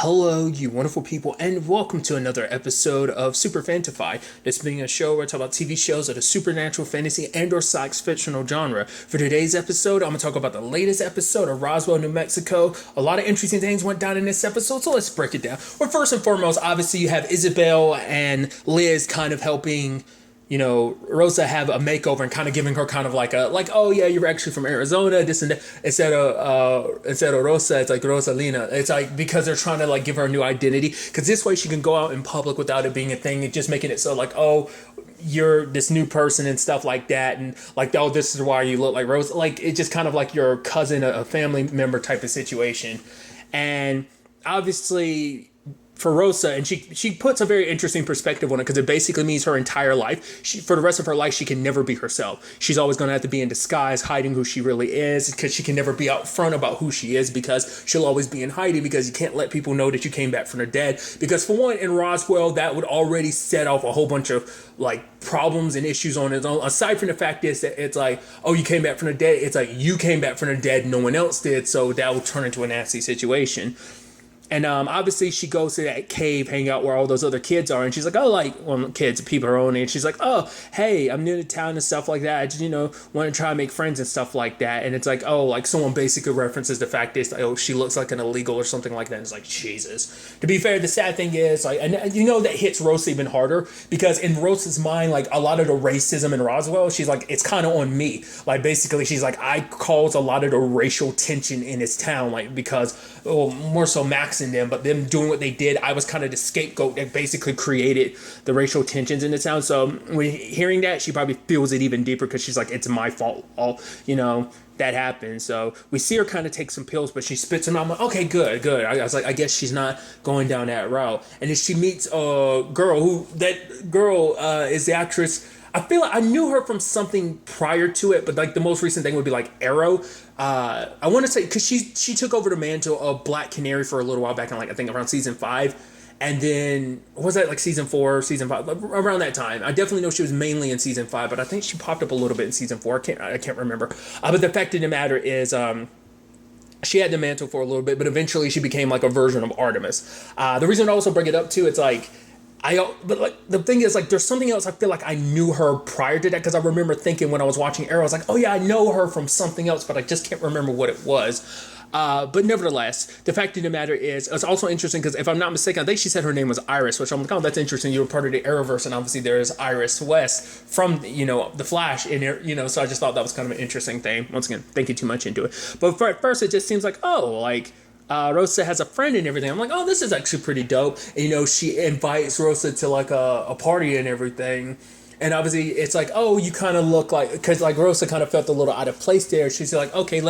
Hello, you wonderful people, and welcome to another episode of Super-Fanta-Fi. This being a show where I talk about TV shows of the supernatural, fantasy, and/or science fictional genre. For today's episode, I'm going to talk about the latest episode of Roswell, New Mexico. A lot of interesting things went down in this episode, so let's break it down. Well, first and foremost, obviously, you have Isabel and Liz kind of helping Rosa have a makeover and kind of giving her kind of oh yeah, you're actually from Arizona, this and that. Instead of Rosa, it's like Rosalina. It's like because they're trying to like give her a new identity, because this way she can go out in public without it being a thing, and just making it so like, oh, you're this new person and stuff like that, and like, oh, this is why you look like Rosa. Like, it's just kind of like your cousin, a family member type of situation. And obviously for Rosa, and she puts a very interesting perspective on it, because it basically means her entire life, for the rest of her life, she can never be herself. She's always going to have to be in disguise, hiding who she really is, because she can never be out front about who she is, because she'll always be in hiding, because you can't let people know that you came back from the dead. Because for one, in Roswell, that would already set off a whole bunch of like problems and issues on its own. Aside from the fact is that it's like, oh, you came back from the dead. It's like you came back from the dead, no one else did, so that will turn into a nasty situation. And obviously she goes to that cave, hang out where all those other kids are, and she's like, oh, like, well, kids, people her own age. She's like, oh, hey, I'm new to town and stuff like that. I just, want to try and make friends and stuff like that. And it's like, oh, like someone basically references the fact is, oh, she looks like an illegal or something like that. And it's like, Jesus. To be fair, the sad thing is, like, and that hits Rosa even harder, because in Rosa's mind, like, a lot of the racism in Roswell, she's like, it's kind of on me. Like, basically, she's like, I caused a lot of the racial tension in this town, like, because, more so Max in them, but them doing what they did, I was kind of the scapegoat that basically created the racial tensions in the town. So when hearing that, she probably feels it even deeper, because she's like, it's my fault, that happened. So we see her kind of take some pills, but she spits them out. I'm like, okay, good. I was like, I guess she's not going down that route. And then she meets a girl is the actress. I feel like I knew her from something prior to it, but like the most recent thing would be like Arrow. I want to say, because she took over the mantle of Black Canary for a little while back in, like, I think around season 5. And then, was that like season 4, season 5, around that time? I definitely know she was mainly in season 5, but I think she popped up a little bit in season 4. I can't remember. But the fact of the matter is, she had the mantle for a little bit, but eventually she became like a version of Artemis. The reason I also bring it up too, it's like, but like the thing is, like, there's something else I feel like I knew her prior to that, because I remember thinking when I was watching Arrow, I was like, oh yeah, I know her from something else, but I just can't remember what it was. But nevertheless, the fact of the matter is, it's also interesting because if I'm not mistaken, I think she said her name was Iris, which I'm like, oh, that's interesting. You were part of the Arrowverse, and obviously there is Iris West from, the Flash in there, so I just thought that was kind of an interesting thing. Once again, thinking too much into it. But at first, it just seems like, oh, like, Rosa has a friend and everything. I'm like, oh, this is actually pretty dope. And, she invites Rosa to like a party and everything. And obviously it's like, oh, you kind of look like, because like Rosa kind of felt a little out of place there. She's like, okay,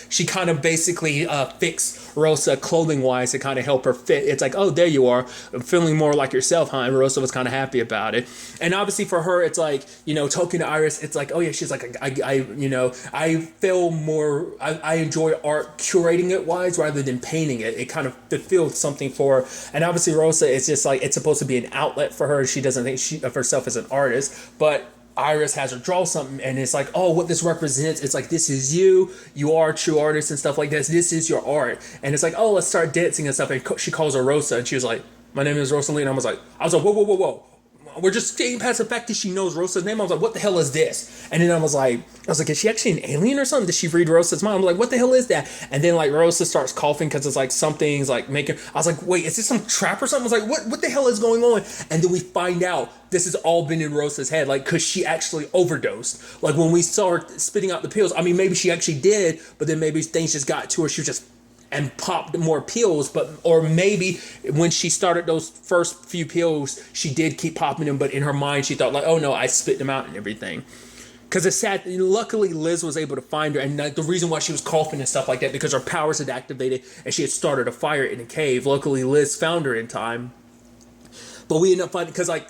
she kind of basically fixed Rosa clothing wise to kind of help her fit. It's like, oh, there you are, feeling more like yourself, huh? And Rosa was kind of happy about it. And obviously for her, it's like, talking to Iris, it's like, oh yeah, she's like, I feel more, I enjoy art curating it wise rather than painting it. It kind of fulfills something for her. And obviously Rosa is just like, it's supposed to be an outlet for her. She doesn't think of herself as an artist. But Iris has her draw something, and it's like, oh, what this represents, it's like, this is you are a true artist and stuff like this is your art. And it's like, oh, let's start dancing and stuff. And she calls her Rosa, and she was like, my name is Rosalie. And I was like, whoa, we're just staying past the fact that she knows Rosa's name. I was like, what the hell is this? And then I was like, is she actually an alien or something? Did she read Rosa's mind? I'm like, what the hell is that? And then like Rosa starts coughing because it's like something's like making. I was like, wait, is this some trap or something? I was like, what the hell is going on? And then we find out this has all been in Rosa's head, like, because she actually overdosed. Like when we saw her spitting out the pills, I mean, maybe she actually did, but then maybe things just got to her. She was just and popped more pills, or maybe when she started those first few pills, she did keep popping them, but in her mind she thought like, oh no, I spit them out and everything. Because it's sad. Luckily, Liz was able to find her, and like, the reason why she was coughing and stuff like that, because her powers had activated and she had started a fire in a cave. Luckily, Liz found her in time. But we ended up finding, because like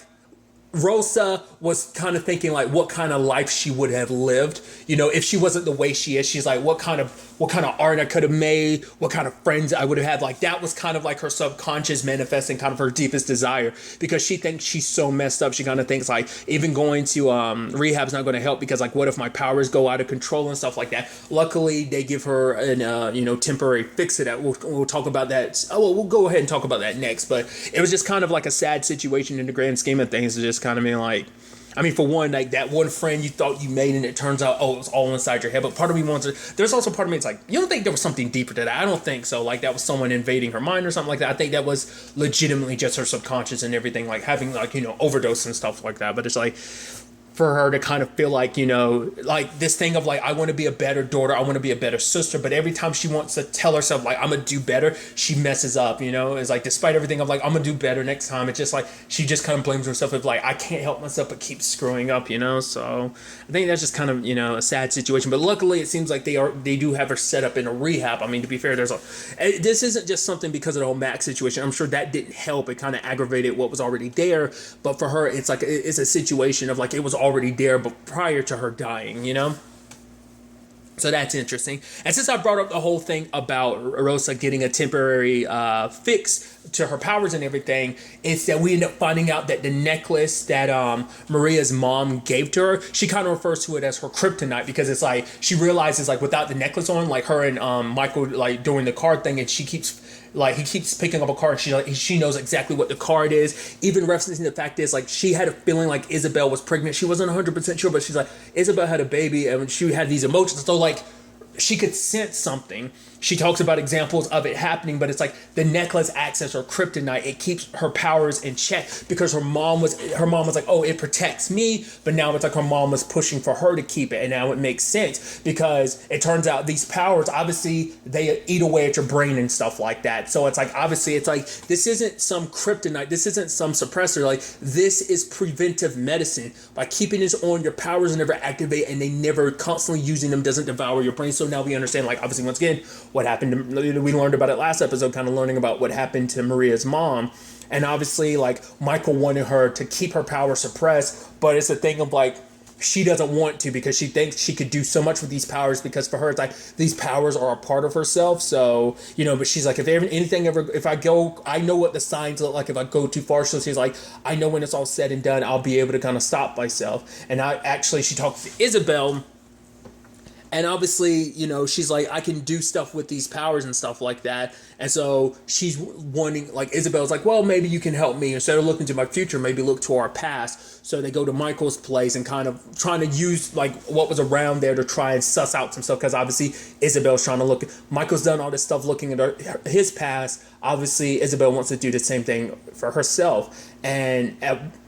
Rosa was kind of thinking like what kind of life she would have lived, if she wasn't the way she is. She's like, what kind of what kind of art I could have made, what kind of friends I would have had. Like that was kind of like her subconscious manifesting kind of her deepest desire, because she thinks she's so messed up. She kind of thinks like even going to rehab's not going to help, because like what if my powers go out of control and stuff like that. Luckily they give her an temporary fix to that. We'll talk about that. Oh well, we'll go ahead and talk about that next. But it was just kind of like a sad situation in the grand scheme of things. It's just kind of being like, I mean, for one, like that one friend you thought you made, and it turns out, it was all inside your head. But part of me wants to, there's also part of me it's like, you don't think there was something deeper to that? I don't think so. Like that was someone invading her mind or something like that. I think that was legitimately just her subconscious and everything, like having like, overdose and stuff like that. But it's like, for her to kind of feel like, like this thing of like, I want to be a better daughter, I want to be a better sister, but every time she wants to tell herself like, I'm gonna do better, she messes up. It's like, despite everything of like, I'm gonna do better next time, it's just like she just kind of blames herself of like, I can't help myself but keep screwing up. So I think that's just kind of a sad situation. But luckily it seems like they do have her set up in a rehab. I mean, to be fair, this isn't just something because of the whole Max situation. I'm sure that didn't help. It kind of aggravated what was already there. But for her, it's like it's a situation of like, it was already there, but prior to her dying, So that's interesting. And since I brought up the whole thing about Rosa getting a temporary fix to her powers and everything, it's that we end up finding out that the necklace that Maria's mom gave to her, she kind of refers to it as her kryptonite, because it's like she realizes like without the necklace on, like her and Michael like doing the card thing, and he keeps picking up a card. She knows exactly what the card is. Even referencing the fact is like she had a feeling like Isabel was pregnant. She wasn't 100% sure, but she's like, Isabel had a baby, and she had these emotions. So like she could sense something. She talks about examples of it happening, but it's like the necklace acts as her kryptonite. It keeps her powers in check, because her mom was like, oh, it protects me, but now it's like her mom was pushing for her to keep it, and now it makes sense, because it turns out these powers, obviously, they eat away at your brain and stuff like that. So it's like, obviously, it's like, this isn't some kryptonite, this isn't some suppressor, like, this is preventive medicine. By keeping this on, your powers never activate, and they never constantly using them doesn't devour your brain. So now we understand, like, obviously, once again, what happened to, we learned about it last episode, kind of learning about what happened to Maria's mom. And obviously, like, Michael wanted her to keep her power suppressed, but it's a thing of like, she doesn't want to, because she thinks she could do so much with these powers, because for her it's like these powers are a part of herself. So but she's like, if I go, I know what the signs look like if I go too far. So she's like, I know when it's all said and done, I'll be able to kind of stop myself. And she talks to Isabel. And obviously, she's like, I can do stuff with these powers and stuff like that. And so she's wanting, like, Isabel's like, well, maybe you can help me. Instead of looking to my future, maybe look to our past. So they go to Michael's place and kind of trying to use, like, what was around there to try and suss out some stuff. Because obviously, Isabel's trying to look. Michael's done all this stuff looking at his past. Obviously, Isabel wants to do the same thing for herself. And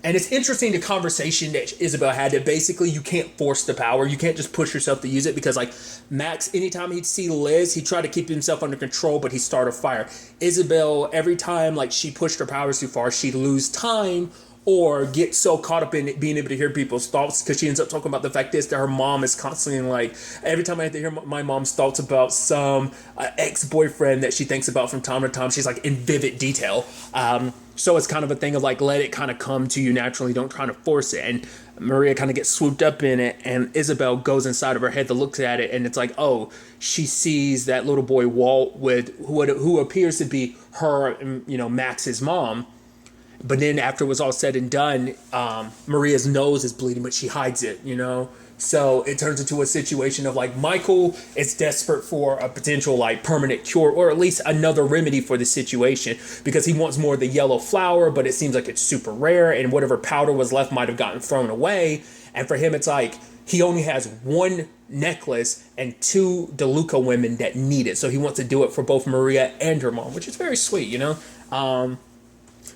it's interesting, the conversation that Isabel had, that basically you can't force the power. You can't just push yourself to use it, because like Max, anytime he'd see Liz, he tried to keep himself under control, but he started a fire. Isabel, every time like she pushed her powers too far, she'd lose time or get so caught up in it, being able to hear people's thoughts, because she ends up talking about the fact is that her mom is constantly like, every time I have to hear my mom's thoughts about some ex-boyfriend that she thinks about from time to time, she's like in vivid detail. So it's kind of a thing of like, let it kind of come to you naturally, don't try to force it. And Maria kind of gets swooped up in it, and Isabel goes inside of her head to look at it, and it's like, oh, she sees that little boy Walt with who appears to be her, Max's mom. But then after it was all said and done, Maria's nose is bleeding, but she hides it, So it turns into a situation of like, Michael is desperate for a potential like permanent cure, or at least another remedy for the situation, because he wants more of the yellow flower, but it seems like it's super rare, and whatever powder was left might have gotten thrown away. And for him, it's like he only has one necklace and two DeLuca women that need it. So he wants to do it for both Maria and her mom, which is very sweet,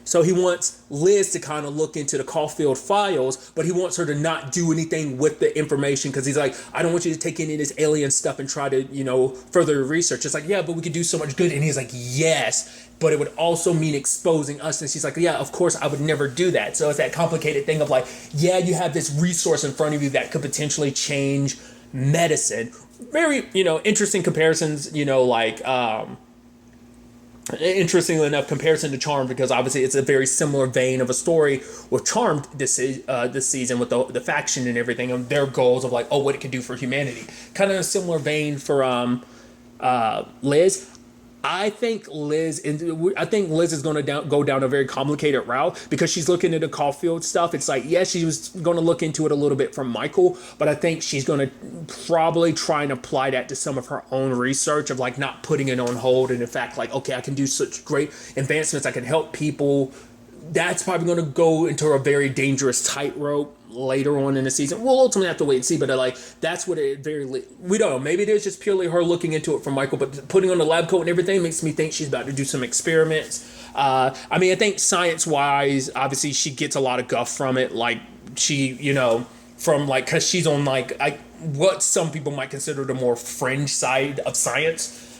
So he wants Liz to kind of look into the Caulfield files, but he wants her to not do anything with the information, because he's like, I don't want you to take any of this alien stuff and try to, further research. It's like, yeah, but we could do so much good. And he's like, yes, but it would also mean exposing us. And she's like, yeah, of course, I would never do that. So it's that complicated thing of like, yeah, you have this resource in front of you that could potentially change medicine. Very, interesting comparisons, interestingly enough, comparison to Charmed, because obviously it's a very similar vein of a story with Charmed this season, with the faction and everything, and their goals of like, oh, what it can do for humanity. Kind of a similar vein for Liz. I think Liz is going to go down a very complicated route because she's looking at the Caulfield stuff. It's like, yes, she was going to look into it a little bit from Michael, but I think she's going to probably try and apply that to some of her own research of like not putting it on hold. And in fact, like, okay, I can do such great advancements. I can help people. That's probably going to go into a very dangerous tightrope later on in the season. We'll ultimately have to wait and see, but like that's what it we don't know. Maybe it is just purely her looking into it from Michael, but putting on the lab coat and everything makes me think she's about to do some experiments. I mean, I think science-wise, obviously she gets a lot of guff from it. Like she, from like, because she's on like what some people might consider the more fringe side of science.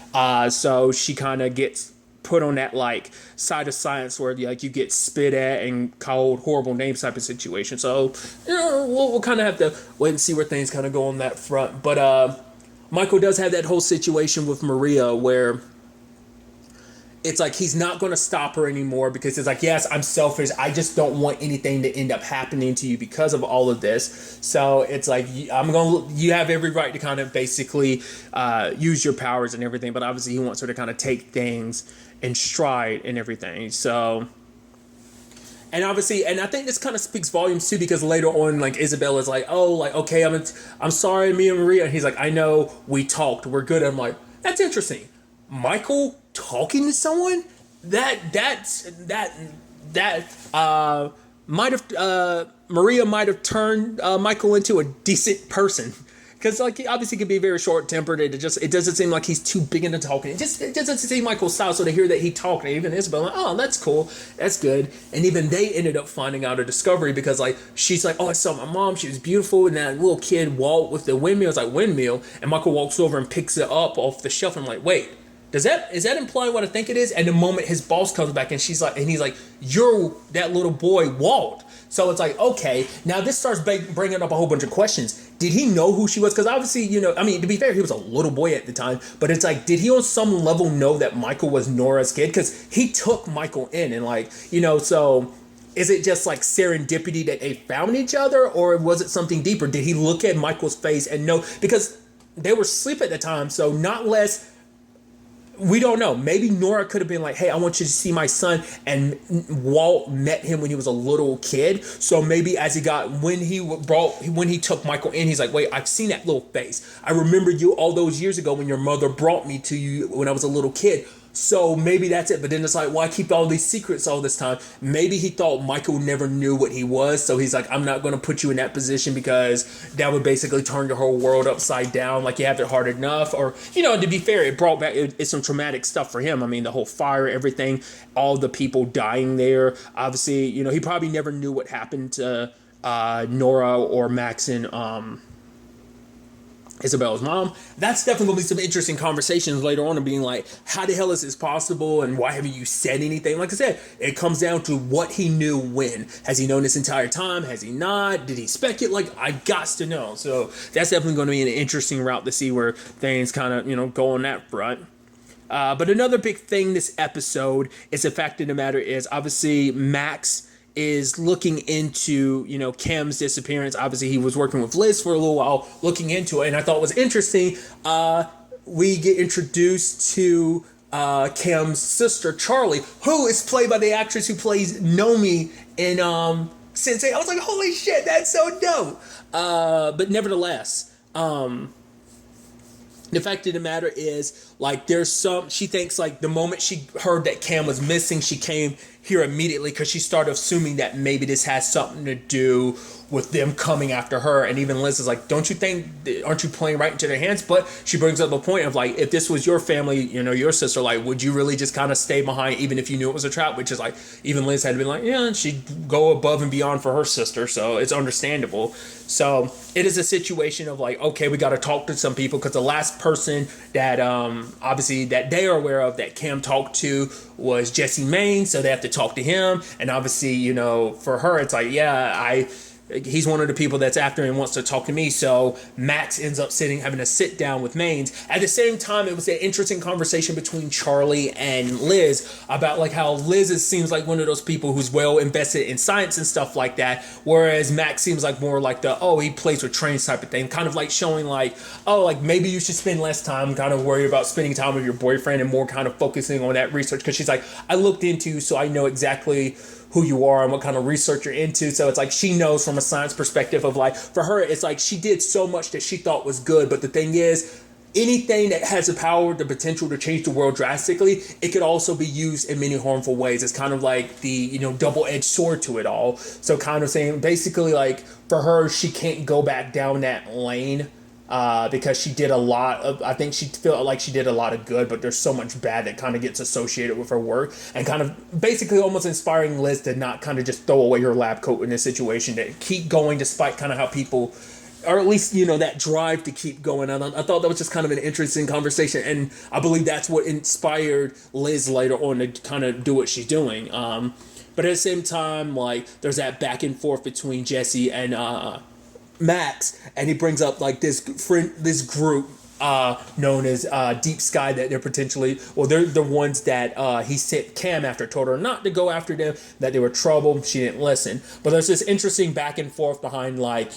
So she kind of gets put on that like side of science where like you get spit at and called horrible names type of situation. So we'll kind of have to wait and see where things kind of go on that front. But Michael does have that whole situation with Maria where it's like he's not going to stop her anymore because it's like, yes, I'm selfish. I just don't want anything to end up happening to you because of all of this. So it's like, you have every right to kind of basically use your powers and everything. But obviously he wants her to kind of take things in stride and everything. So, and obviously, and I think this kind of speaks volumes too, because later on, like Isabel is like, oh, like, okay, I'm sorry, me and Maria. And he's like, I know we talked. We're good. I'm like, that's interesting. Michael talking to someone that might have Maria might have turned Michael into a decent person, because like he obviously could be very short tempered. It doesn't seem like he's too big into talking. It doesn't seem Michael's style. So to hear that he talked, and even Isabel, like, oh, that's cool, that's good. And even they ended up finding out a discovery because like she's like, oh, I saw my mom, she was beautiful, and that little kid walked with the windmill. It's like windmill, and Michael walks over and picks it up off the shelf. And I'm like, wait. Is that implying what I think it is? And the moment his boss comes back and he's like, you're that little boy, Walt. So it's like, okay, now this starts bringing up a whole bunch of questions. Did he know who she was? Because obviously, I mean, to be fair, he was a little boy at the time. But it's like, did he on some level know that Michael was Nora's kid? Because he took Michael in and like, so is it just like serendipity that they found each other? Or was it something deeper? Did he look at Michael's face and know? Because they were asleep at the time, so not less... We don't know. Maybe Nora could have been like, hey, I want you to see my son. And Walt met him when he was a little kid. So maybe as when he took Michael in, he's like, wait, I've seen that little face. I remember you all those years ago when your mother brought me to you when I was a little kid. So maybe that's it. But then it's like, well, I keep all these secrets all this time. Maybe he thought Michael never knew what he was. So he's like, I'm not going to put you in that position because that would basically turn your whole world upside down. Like you have it hard enough. Or, to be fair, it brought back it's some traumatic stuff for him. I mean, the whole fire, everything, all the people dying there. Obviously, he probably never knew what happened to Nora or Max and Isabel's mom. That's definitely going to be some interesting conversations later on of being like, how the hell is this possible? And why haven't you said anything? Like I said, it comes down to what he knew when. Has he known this entire time? Has he not? Did he speculate? Like, I got to know. So that's definitely going to be an interesting route to see where things kind of, go on that front. But another big thing this episode is the fact of the matter is obviously Max is looking into, Cam's disappearance. Obviously, he was working with Liz for a little while, looking into it. And I thought it was interesting. We get introduced to Cam's sister, Charlie, who is played by the actress who plays Nomi in Sense8. I was like, holy shit, that's so dope. But nevertheless, the fact of the matter is, like, she thinks, like, the moment she heard that Cam was missing, she came here immediately because she started assuming that maybe this has something to do with them coming after her. And even Liz is like, aren't you playing right into their hands? But she brings up a point of like, if this was your family, your sister, like, would you really just kind of stay behind even if you knew it was a trap? Which is like, even Liz had been like, yeah, she'd go above and beyond for her sister. So it's understandable. So it is a situation of like, okay, we got to talk to some people, because the last person that obviously that they are aware of that Cam talked to was Jesse Maine. So they have to talk to him. And obviously, for her, it's like, yeah, he's one of the people that's after and wants to talk to me. So Max ends up having a sit down with Maines. At the same time, it was an interesting conversation between Charlie and Liz about like how Liz seems like one of those people who's well invested in science and stuff like that, whereas Max seems like more like he plays with trains type of thing, kind of like showing like, oh, like maybe you should spend less time kind of worried about spending time with your boyfriend and more kind of focusing on that research, because she's like, I looked into you so I know exactly who you are and what kind of research you're into. So it's like she knows from a science perspective of like, for her, it's like she did so much that she thought was good. But the thing is, anything that has the power, the potential to change the world drastically, it could also be used in many harmful ways. It's kind of like the, double-edged sword to it all. So kind of saying basically like for her, she can't go back down that lane. Because she did I think she felt like she did a lot of good, but there's so much bad that kind of gets associated with her work, and kind of basically almost inspiring Liz to not kind of just throw away her lab coat in this situation, to keep going despite kind of how people, or at least, that drive to keep going. And I thought that was just kind of an interesting conversation, and I believe that's what inspired Liz later on to kind of do what she's doing. But at the same time, like, there's that back and forth between Jesse and Max, and he brings up like this group known as Deep Sky, that they're the ones that he sent Cam after, told her not to go after them, that they were trouble. She didn't listen. But there's this interesting back and forth behind, like,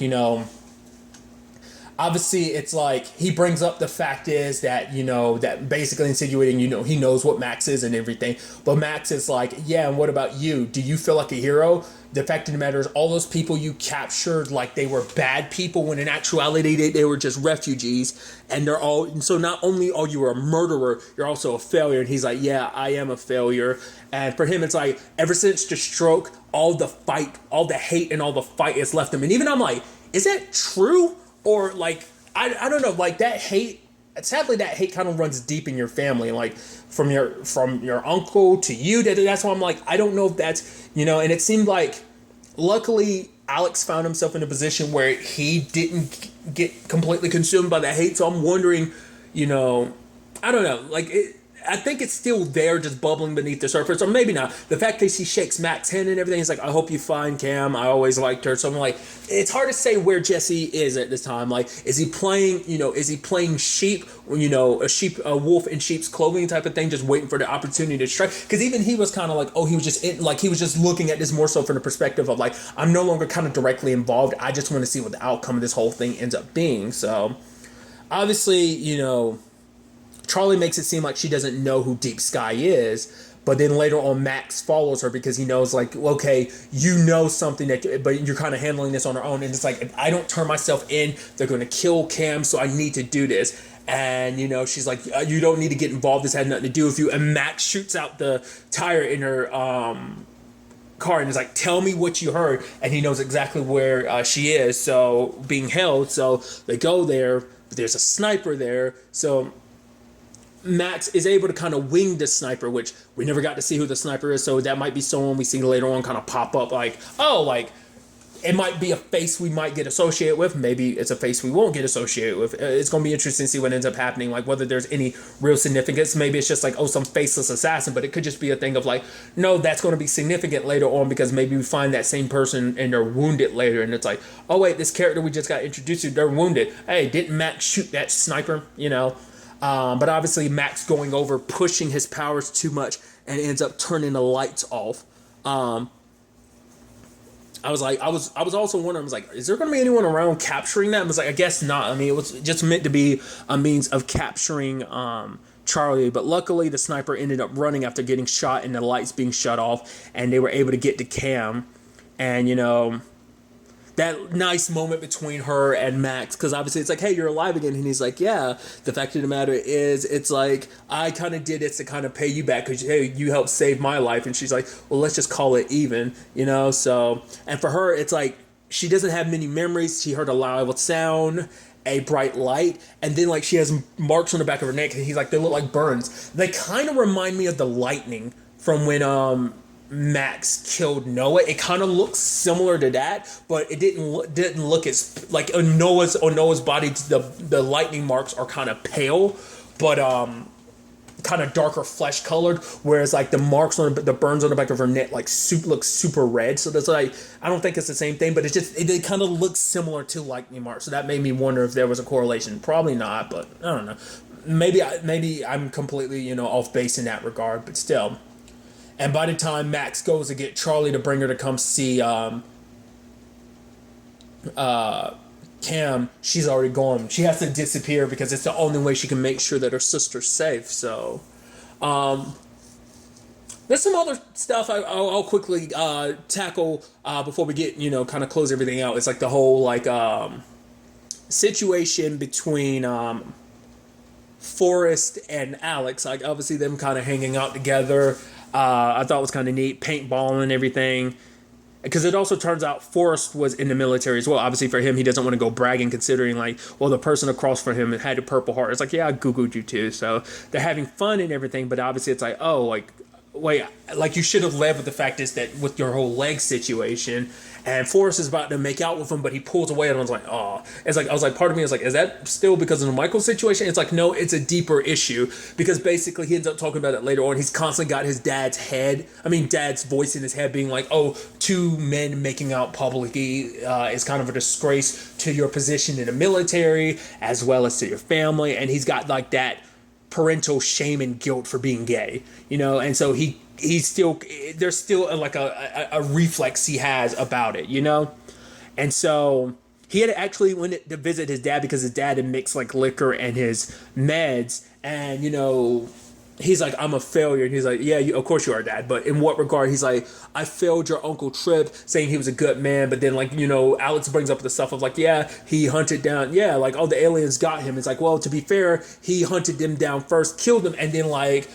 obviously it's like he brings up the fact is that, that basically insinuating, he knows what Max is and everything. But Max is like, yeah, and what about you? Do you feel like a hero? The fact of the matter is, all those people you captured, like they were bad people, when in actuality they were just refugees. And so not only are you a murderer, you're also a failure. And he's like, yeah, I am a failure. And for him, it's like, ever since the stroke, all the fight, all the hate and all the fight has left him. And even I'm like, is that true? Or like, I don't know, like that hate, sadly that hate kind of runs deep in your family, like from your uncle to you. That's why I'm like, I don't know if that's, and it seemed like, luckily Alex found himself in a position where he didn't get completely consumed by the hate. So I'm wondering, I don't know, like I think it's still there, just bubbling beneath the surface, or maybe not. The fact that he shakes Max's hand and everything, he's like, I hope you find Cam. I always liked her. So I'm like, it's hard to say where Jesse is at this time. Like, is he playing sheep, a wolf in sheep's clothing type of thing, just waiting for the opportunity to strike? Because even he was kind of like, he was just looking at this more so from the perspective of like, I'm no longer kind of directly involved. I just want to see what the outcome of this whole thing ends up being. So obviously, Charlie makes it seem like she doesn't know who Deep Sky is, but then later on Max follows her because he knows like, okay, you know something but you're kind of handling this on her own. And it's like, if I don't turn myself in, they're going to kill Cam, so I need to do this. And, she's like, you don't need to get involved. This had nothing to do with you. And Max shoots out the tire in her car and is like, tell me what you heard. And he knows exactly where she is, so being held. So they go there, but there's a sniper there. So Max is able to kind of wing the sniper, which we never got to see who the sniper is. So that might be someone we see later on kind of pop up like, it might be a face we might get associated with. Maybe it's a face we won't get associated with. It's going to be interesting to see what ends up happening, like whether there's any real significance. Maybe it's just like, some faceless assassin, but it could just be a thing of like, no, that's going to be significant later on because maybe we find that same person and they're wounded later. And it's like, oh, wait, this character we just got introduced to, they're wounded. Hey, didn't Max shoot that sniper? But obviously Max going over, pushing his powers too much, and ends up turning the lights off. I was also wondering, I was like, is there going to be anyone around capturing that? I was like, I guess not. I mean, it was just meant to be a means of capturing Charlie, but luckily the sniper ended up running after getting shot and the lights being shut off, and they were able to get to Cam. And that nice moment between her and Max, because obviously it's like, hey, you're alive again. And he's like, yeah, the fact of the matter is, it's like, I kind of did this to kind of pay you back because, hey, you helped save my life. And she's like, well, let's just call it even, so, and for her, it's like, she doesn't have many memories. She heard a loud sound, a bright light, and then like she has marks on the back of her neck, and he's like, they look like burns. They kind of remind me of the lightning from when, Max killed Noah. It kind of looks similar to that, but it didn't look as like on Noah's body. The lightning marks are kind of pale, but kind kind of darker flesh colored, whereas like the marks on the burns on the back of her neck like look super red. So that's like, I don't think it's the same thing, but they kind of look similar to like the marks. So that made me wonder if there was a correlation. Probably not, but I don't know. Maybe I'm completely off base in that regard, but still. And by the time Max goes to get Charlie to bring her to come see Cam, she's already gone. She has to disappear because it's the only way she can make sure that her sister's safe. So, there's some other stuff I'll quickly tackle before we get kind of close everything out. It's like the whole like situation between Forrest and Alex. Like obviously them kind of hanging out together. I thought it was kind of neat, paintballing and everything. Because it also turns out Forrest was in the military as well. Obviously for him, he doesn't want to go bragging considering like, well, the person across from him had a Purple Heart. It's like, yeah, I Googled you too. So they're having fun and everything. But obviously it's like, oh, like, wait, like you should have led with the fact is that with your whole leg situation. And Forrest is about to make out with him, but he pulls away, and I was like, oh. It's like, I was like, part of me is like, is that still because of the Michael situation? It's like, no, it's a deeper issue because basically he ends up talking about it later on. He's constantly got his dad's voice in his head being like, oh, two men making out publicly is kind of a disgrace to your position in the military as well as to your family. And he's got like that parental shame and guilt for being gay, and so he's still, there's still like a reflex he has about it, and so he had actually went to visit his dad because his dad had mixed like liquor and his meds, and he's like, I'm a failure. And he's like, yeah, of course you are, Dad. But in what regard? He's like, I failed your Uncle Trip, saying he was a good man. But then, like, Alex brings up the stuff of like, yeah, he hunted down, yeah, like, oh, the aliens got him. It's like, well, to be fair, he hunted them down first, killed them, and then, like,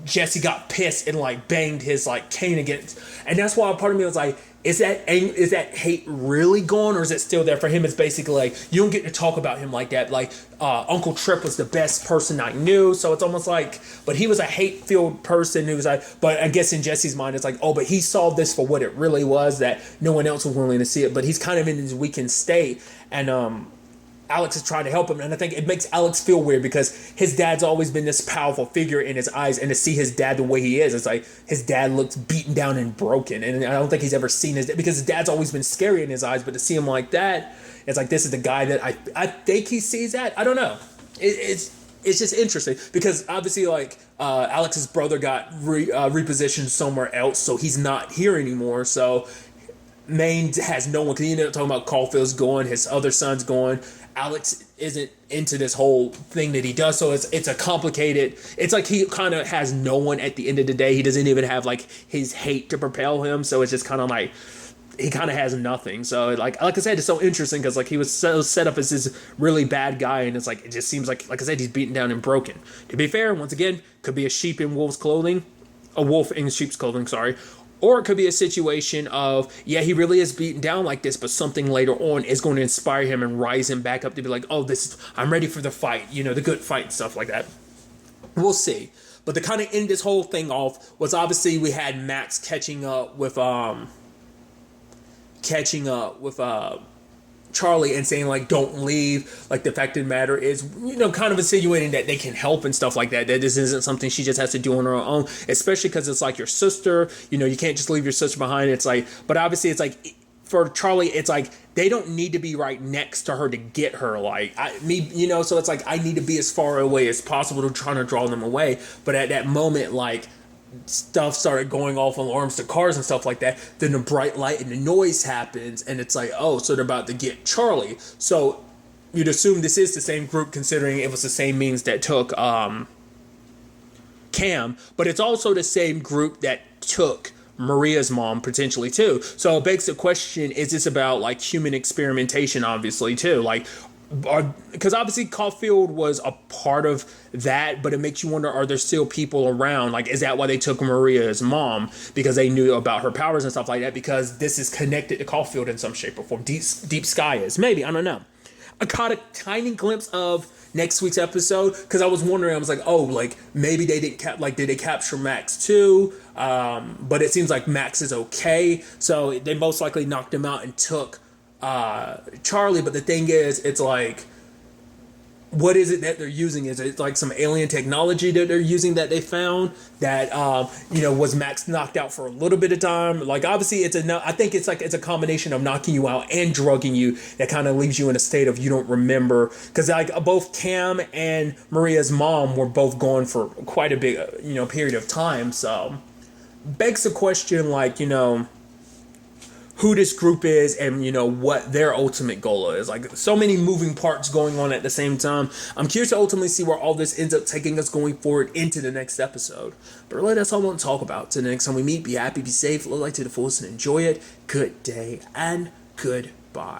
Jesse got pissed and, like, banged his, like, cane against. And that's why part of me was like, is that hate really gone, or is it still there? For him, it's basically like, you don't get to talk about him like that. Like, Uncle Trip was the best person I knew, so it's almost like, but he was a hate-filled person who was like, but I guess in Jesse's mind, it's like, oh, but he saw this for what it really was, that no one else was willing to see it, but he's kind of in his weakened state, and Alex is trying to help him, and I think it makes Alex feel weird because his dad's always been this powerful figure in his eyes, and to see his dad the way he is, it's like his dad looks beaten down and broken, and I don't think he's ever seen his dad, because his dad's always been scary in his eyes, but to see him like that, it's like, this is the guy that I think he sees that. I don't know. It's just interesting because obviously like Alex's brother got repositioned somewhere else, so he's not here anymore, so Maine has no one, because he ended up talking about Caulfield's going, his other son's going. Alex isn't into this whole thing that he does, so it's a complicated, it's like he kind of has no one at the end of the day. He doesn't even have like his hate to propel him, so it's just kind of like he kind of has nothing. So like I said, it's so interesting because like he was so set up as this really bad guy, and it's like, it just seems like I said, he's beaten down and broken. To be fair, once again, could be a sheep in wolf's clothing, a wolf in sheep's clothing, sorry. Or it could be a situation of, yeah, he really is beaten down like this, but something later on is going to inspire him and rise him back up to be like, oh, I'm ready for the fight, the good fight and stuff like that. We'll see. But to kind of end this whole thing off was obviously we had Max catching up with Charlie and saying like, don't leave. Like, the fact of the matter is, kind of insinuating that they can help and stuff like that. That this isn't something she just has to do on her own, especially because it's like your sister. You can't just leave your sister behind. It's like, but obviously it's like, for Charlie, it's like they don't need to be right next to her to get her. Like so it's like I need to be as far away as possible to try to draw them away. But at that moment, like, stuff started going off, alarms to cars and stuff like that, then the bright light and the noise happens, and it's like, oh, so they're about to get Charlie. So you'd assume this is the same group, considering it was the same means that took Cam, but it's also the same group that took Maria's mom potentially too. So it begs the question, is this about like human experimentation, obviously, too? Like, because obviously Caulfield was a part of that, but it makes you wonder, are there still people around? Like, is that why they took Maria's mom? Because they knew about her powers and stuff like that, because this is connected to Caulfield in some shape or form. Deep Sky is. Maybe, I don't know. I caught a tiny glimpse of next week's episode, because I was wondering, I was like, oh, like, maybe they didn't did they capture Max too? But it seems like Max is okay, so they most likely knocked him out and took Charlie. But the thing is, it's like, what is it that they're using? Is it like some alien technology that they're using that they found that was Max knocked out for a little bit of time? Like obviously I think it's a combination of knocking you out and drugging you that kind of leaves you in a state of you don't remember, because like both Cam and Maria's mom were both gone for quite a big period of time. So begs the question, like, who this group is and what their ultimate goal is. Like so many moving parts going on at the same time. I'm curious to ultimately see where all this ends up taking us going forward into the next episode. But really, that's all I want to talk about. Till the next time we meet, be happy, be safe, live life to the fullest, and enjoy it. Good day and good